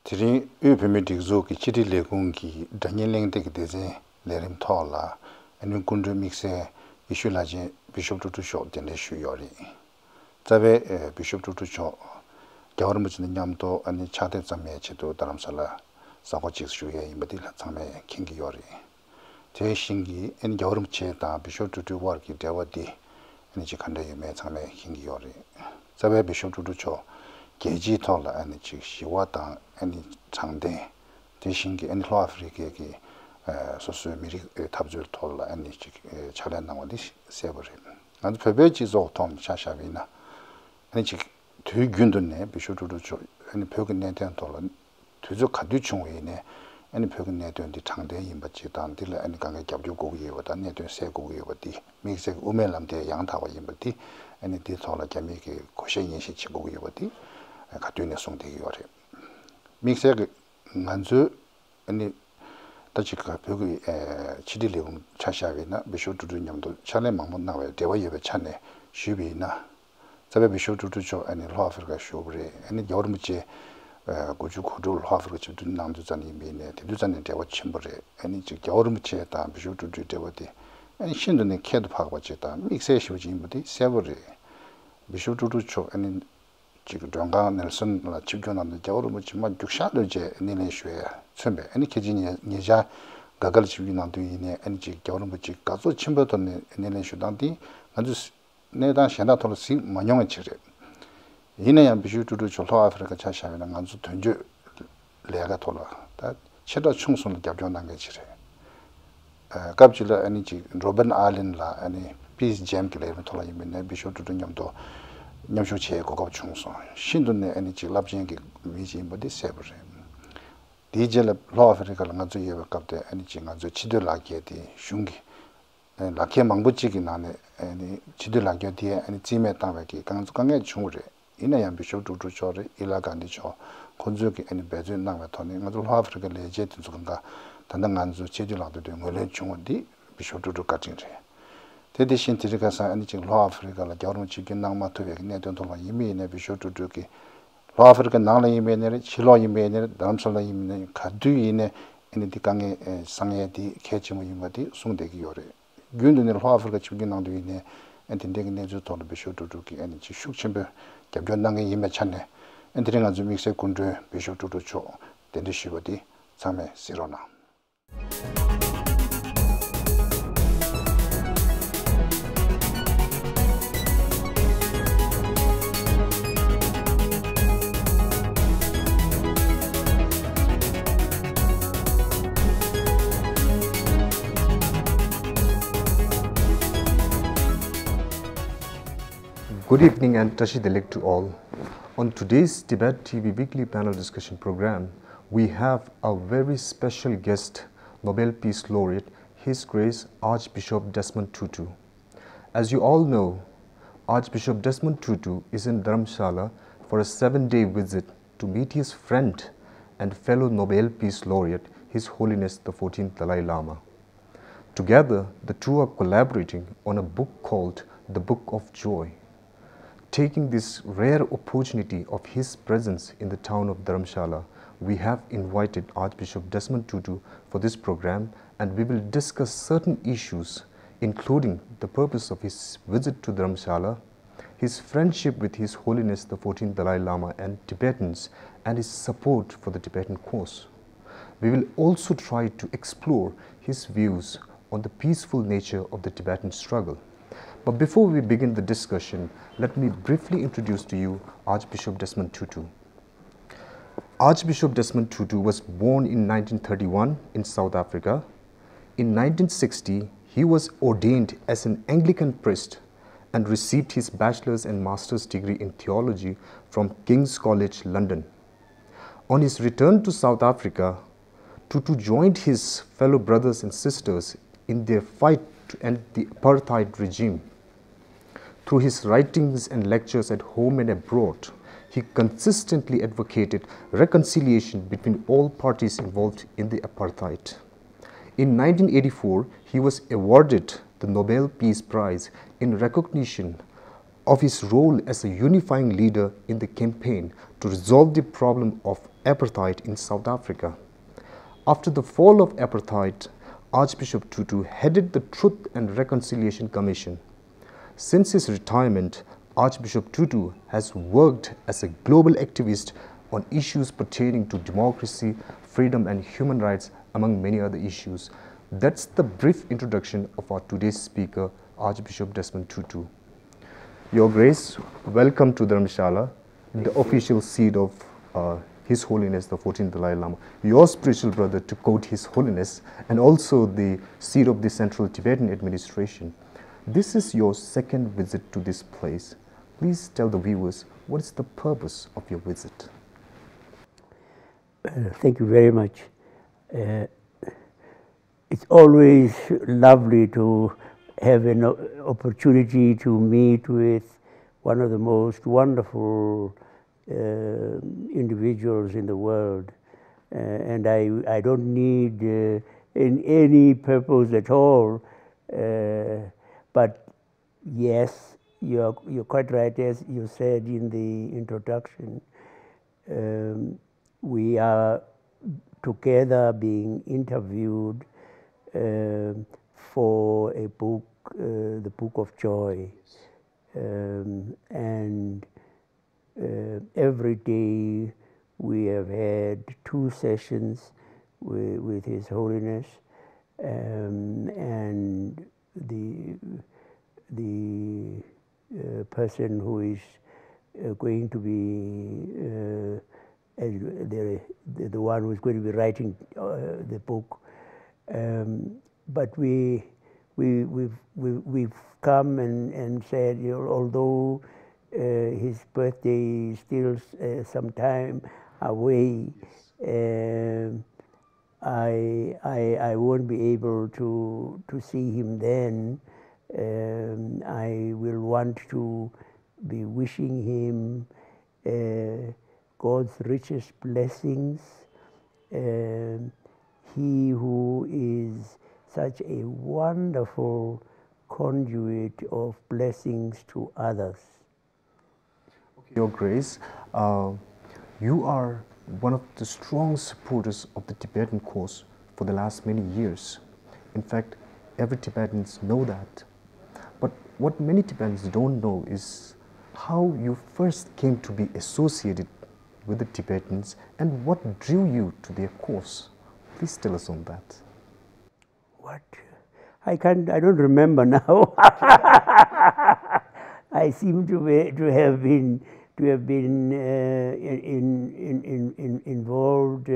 Tiri upemitic zoki chiti legungi Daniel take dese lerim tola and you couldn't mix a issue like Bishop Tutu shot than issue yori. Tabe Bishop Tutu shot Gauramuch Nyamto and the chatted some to Dharamshala, Sakochis Shuya in Badila Tame King Yori. Te Shingi and Gaurumcheta Bishop Tutu work if there were the and Chikanda you made Tame King Yori. Tabe Bishop Tutu cho Geji tola and the Chiwata and Changde, Tishingi and Law Africa, so Miri Tabjur tola and the Chalana this Severin. And Pebech is all Tom Chashavina. And it's two Gundune, Bishop Tutu, and the Pilgrim Nathan tola, Tuzo Kaduchung, and the Pilgrim Nathan the Changde in Bachitan, Dilla and Ganga Gabu go over the Nathan Sego over the Mix Umelam de Yang Tower in Bati, and it did all like a make a Koshin Chigo over the Katuna Song de Yori. Mixer Nanzu and the Tachika Pugui Chidilum Chashavina, Bishop Tutu Yamdo, Chane Mamona, they were Chane, Shubina, Sabe Bishop Tutu and the Law Africa Shubre, and the Yormuche Gujukudu, half which do not do any mean, the Luzan and Dewa Chimbere, and it's Yormucheta, Bishop Tutu Devoti, and Shindon Ked Pagwacheta, mixation with Jimbody, several Bishop Tutu and Donga Nelson, la Chibjon and the Jauru, which might do shadow jet and in Share, Simbe, any Kijin Nija, Gagal Chibina doing any Jauru, which Gazo Chimberton and in Shudanti, and just Neda Shanato Sing Mayon Chire. Ine and Bishu to do Cholo Africa Chasha and Anzu Tunju Leagatola, that Cheddar Chungson Gabjon and Chire. Captula any Robin Island la, any peace jam to Leventola, you may be sure to do Yamdo. Nyamshuche Gogo Chungson, Shindun and Labjing Mijim, but this several. DJ Law Africa Langazu Yavakapte, anything as a Chidulaki, Shungi, and Laki Mambuchikin, and Chidulaki, and Time Tavaki, Kansukange Chungre, Inayam Bishop Tutu Chore, Ilagandicho, Konzuki, and Bezin Navatoni, and Law Africa Legate in Zunga, Tandanganzu, Chidula to do Chungdi, Bishop Tutu Katinre. Tedishin Tirikasa and Law Africa, like Jordan Chicken Nama to Netontola Yimi and Bishop Tutuki. Law Africa Nala Yimene, Chilo Yimene, Dharamshala Yimene, Kadu Yine, and the Tikange Sangeti, Ketchum Yimati, Sundeki Yore. Gundin Law Africa Chicken on the Yine, and the Deganezu told Bishop Tutuki and Chishuk Chamber, Gabjonanga Yimechane, and the Ringazumixe Kundre, Bishop Tutu, then the Shivati, Same Sirona. Good evening and Tashi Delek to all. On today's Tibet TV weekly panel discussion program, we have a very special guest, Nobel Peace Laureate, His Grace Archbishop Desmond Tutu. As you all know, Archbishop Desmond Tutu is in Dharamshala for a 7-day visit to meet his friend and fellow Nobel Peace Laureate, His Holiness the 14th Dalai Lama. Together, the two are collaborating on a book called The Book of Joy. Taking this rare opportunity of his presence in the town of Dharamshala, we have invited Archbishop Desmond Tutu for this program, and we will discuss certain issues, including the purpose of his visit to Dharamshala, his friendship with His Holiness the 14th Dalai Lama and Tibetans, and his support for the Tibetan cause. We will also try to explore his views on the peaceful nature of the Tibetan struggle. But before we begin the discussion, let me briefly introduce to you Archbishop Desmond Tutu. Archbishop Desmond Tutu was born in 1931 in South Africa. In 1960, he was ordained as an Anglican priest and received his bachelor's and master's degree in theology from King's College, London. On his return to South Africa, Tutu joined his fellow brothers and sisters in their fight to end the apartheid regime. Through his writings and lectures at home and abroad, he consistently advocated reconciliation between all parties involved in the apartheid. In 1984, he was awarded the Nobel Peace Prize in recognition of his role as a unifying leader in the campaign to resolve the problem of apartheid in South Africa. After the fall of apartheid, Archbishop Tutu headed the Truth and Reconciliation Commission. Since his retirement, Archbishop Tutu has worked as a global activist on issues pertaining to democracy, freedom and human rights, among many other issues. That's the brief introduction of our today's speaker, Archbishop Desmond Tutu. Your Grace, welcome to Dharamshala, the official seat of His Holiness, the 14th Dalai Lama, your spiritual brother, to quote His Holiness, and also the seat of the Central Tibetan Administration. This is your second visit to this place. Please tell the viewers, what is the purpose of your visit? Thank you very much. It's always lovely to have an opportunity to meet with one of the most wonderful individuals in the world. And I don't need any purpose at all. But yes, you're quite right, as you said in the introduction. We are together being interviewed for a book, the Book of Joy. And every day we have had 2 sessions with His Holiness, and the person who is going to be the one who is going to be writing the book. But we've come and said, you know, although his birthday is still some time away, I won't be able to see him then. I will want to be wishing him God's richest blessings. He who is such a wonderful conduit of blessings to others. Your Grace, you are one of the strong supporters of the Tibetan cause for the last many years. In fact, every Tibetans know that. But what many Tibetans don't know is how you first came to be associated with the Tibetans and what drew you to their cause. Please tell us on that. What? I don't remember now. I seem to have been involved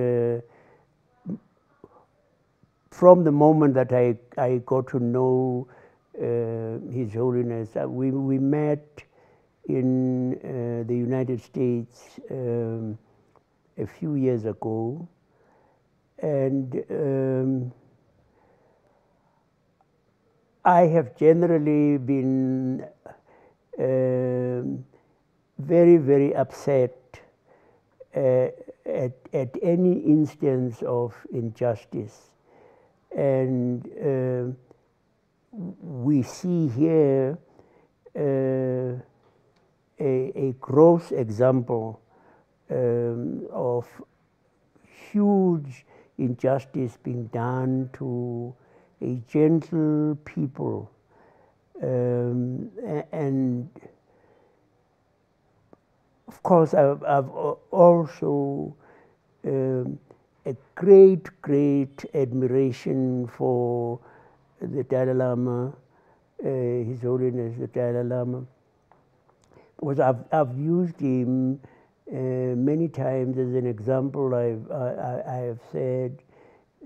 from the moment that I got to know His Holiness. We met in the United States a few years ago, and I have generally been very, very upset at any instance of injustice. And we see here a gross example of huge injustice being done to a gentle people. And of course, I've also a great admiration for the Dalai Lama, His Holiness the Dalai Lama, because I've used him many times as an example. I have said,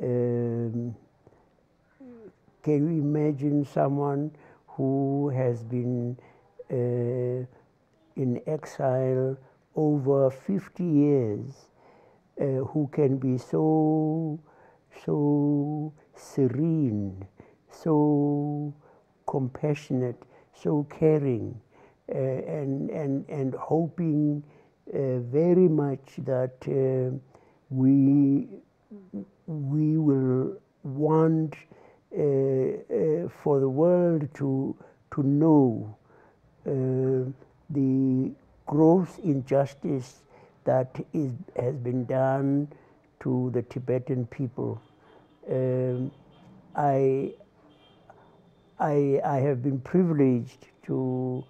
can you imagine someone who has been in exile over 50 years, who can be so serene, so compassionate, so caring, and hoping very much that we will want for the world to know the gross injustice that has been done to the Tibetan people. I have been privileged to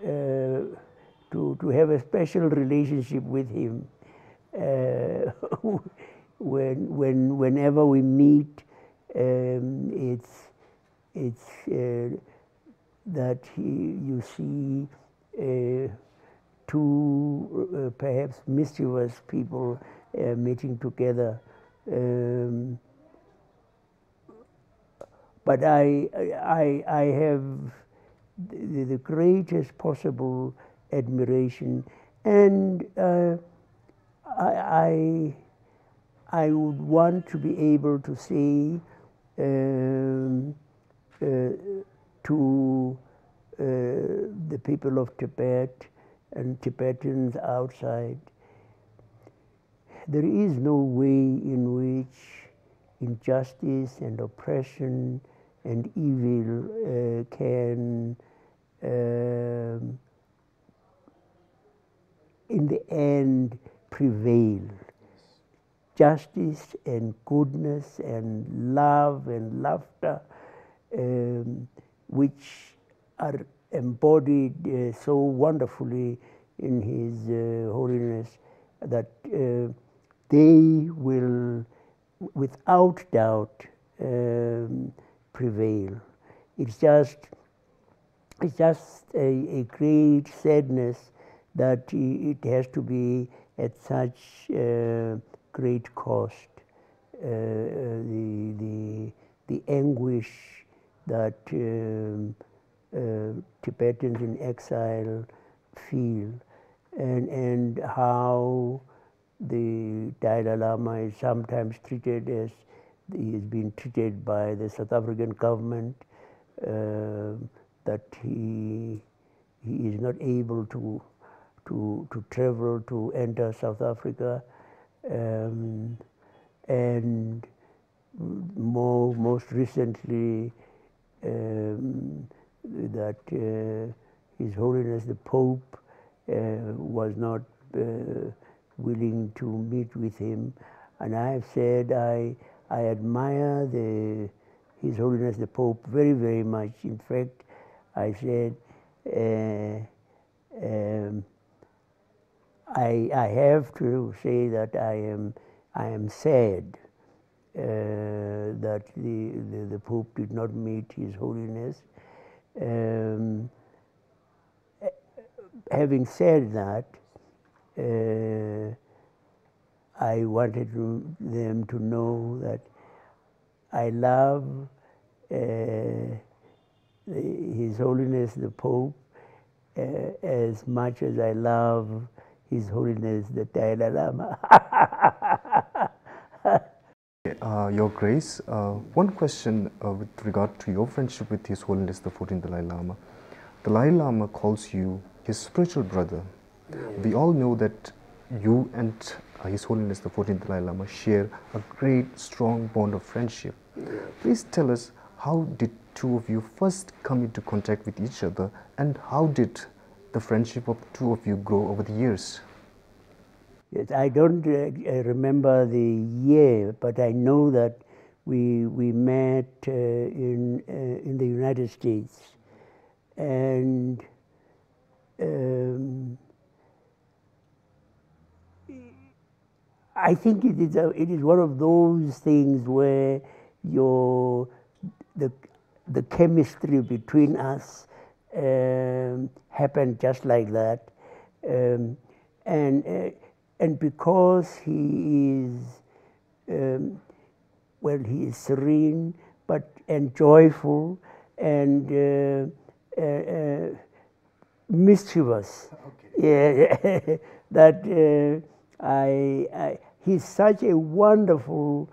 have a special relationship with him. Whenever we meet, it's that you see two perhaps mischievous people meeting together. But I have the greatest possible admiration, and I would want to be able to say to the people of Tibet and Tibetans outside, there is no way in which injustice and oppression and evil can in the end prevail. Justice and goodness and love and laughter, which are embodied so wonderfully in His Holiness, that they will, without doubt, prevail. It's just a great sadness that it has to be at such great cost. The anguish that Tibetans in exile feel, and how the Dalai Lama is sometimes treated as he is being treated by the South African government, that he is not able to travel, to enter South Africa, and most recently that His Holiness the Pope was not willing to meet with him. And I have said I admire His Holiness the Pope very, very much. In fact, I said I have to say that I am sad that the Pope did not meet His Holiness. Having said that, I wanted them to know that I love His Holiness the Pope as much as I love His Holiness the Dalai Lama. Your Grace, one question with regard to your friendship with His Holiness the 14th Dalai Lama. Dalai Lama calls you his spiritual brother. Yeah. We all know that you and His Holiness the 14th Dalai Lama share a great, strong bond of friendship. Yeah. Please tell us, how did two of you first come into contact with each other, and how did the friendship of two of you grow over the years? Yes, I don't remember the year, but I know that we met in the United States, and I think it is one of those things where the chemistry between us happened just like that, and because he is he is serene and joyful and mischievous. Okay. Yeah, that he's such a wonderful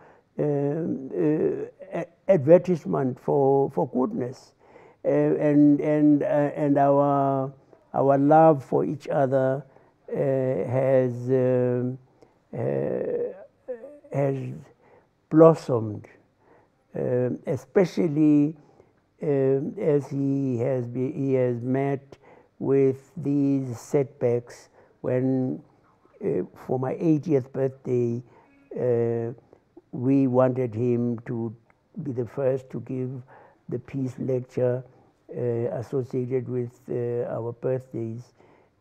advertisement for goodness, and our love for each other has blossomed, especially as he has met with these setbacks when for my 80th birthday, we wanted him to be the first to give the peace lecture associated with our birthdays.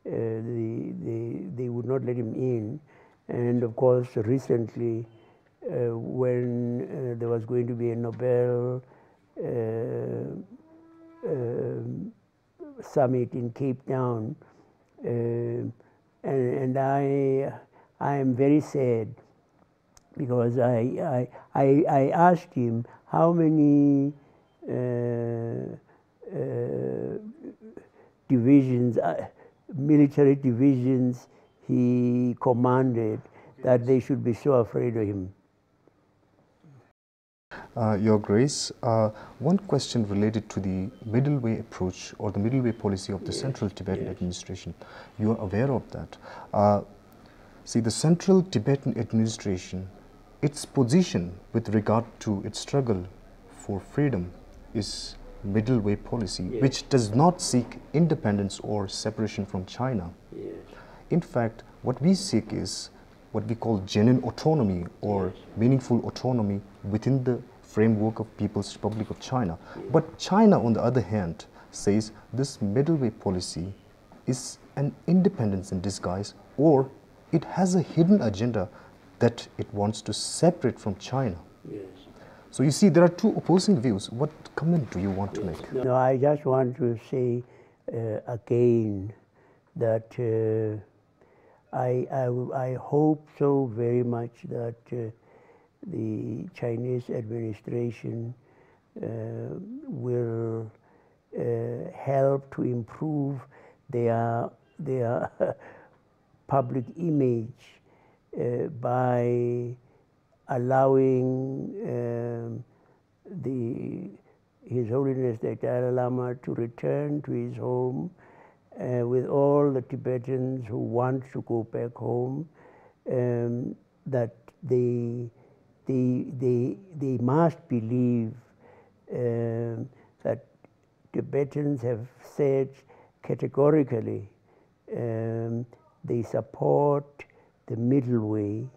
They would not let him in. And of course, recently, when there was going to be a Nobel summit in Cape Town, and I am very sad because I asked him how many divisions, military divisions he commanded, that they should be so afraid of him. Your Grace, one question related to the middle way approach or the middle way policy of the Central Tibetan Administration. You are aware of that. See, the Central Tibetan Administration, its position with regard to its struggle for freedom is middle way policy, which does not seek independence or separation from China. In fact, what we seek is what we call genuine autonomy or meaningful autonomy within the framework of People's Republic of China. But China, on the other hand, says this middle way policy is an independence in disguise, or it has a hidden agenda that it wants to separate from China. So you see, there are two opposing views. What comment do you want to make? No, I just want to say again that I hope so very much that the Chinese administration will help to improve their public image by allowing His Holiness the Dalai Lama to return to his home with all the Tibetans who want to go back home, that they must believe that Tibetans have said categorically they support the middle way,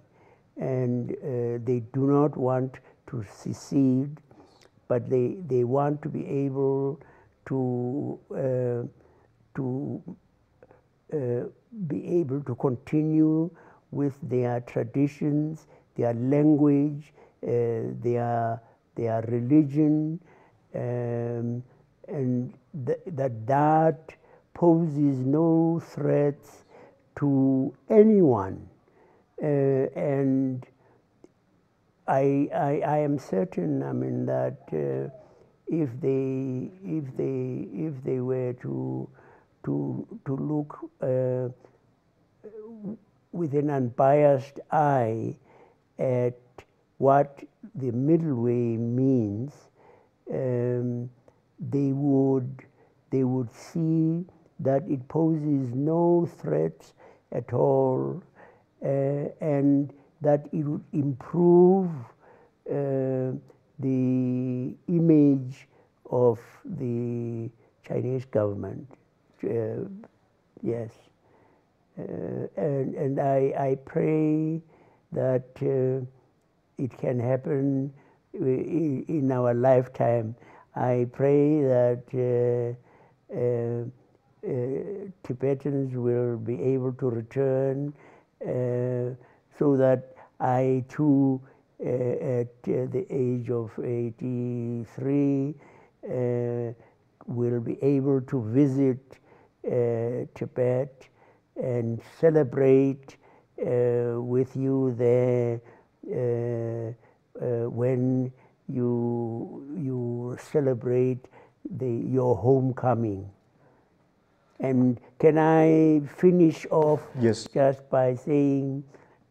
and they do not want to secede, but they want to be able to continue with their traditions, their language, their religion, and that poses no threats to anyone. And I am certain, I mean, that if they were to look with an unbiased eye at what the middle way means, they would see that it poses no threats at all, and that it would improve the image of the Chinese government. Yes. And I pray that it can happen in our lifetime. I pray that Tibetans will be able to return, so that I too, at the age of 83, will be able to visit Tibet and celebrate with you there when you celebrate your homecoming. And can I finish off just by saying,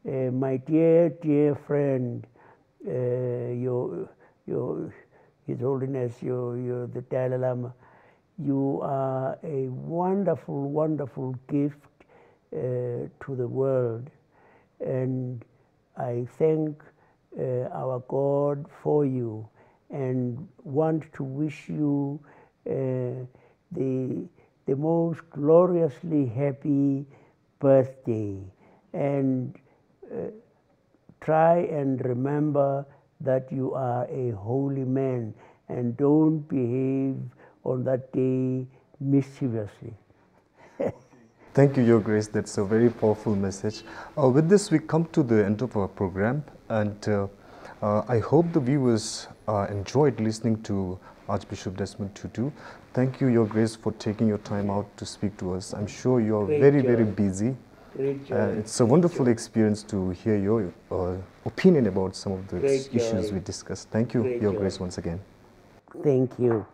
my dear friend, His Holiness, the Dalai Lama, you are a wonderful, wonderful gift to the world, and I thank our God for you, and want to wish you the most gloriously happy birthday, and try and remember that you are a holy man, and don't behave on that day mischievously. Thank you, Your Grace. That's a very powerful message. With this, we come to the end of our program, and I hope the viewers enjoyed listening to Archbishop Desmond Tutu. Thank you, Your Grace, for taking your time out to speak to us. I'm sure you're very busy. It's a wonderful experience to hear your opinion about some of the issues we discussed. Thank you, Your Grace, once again. Thank you.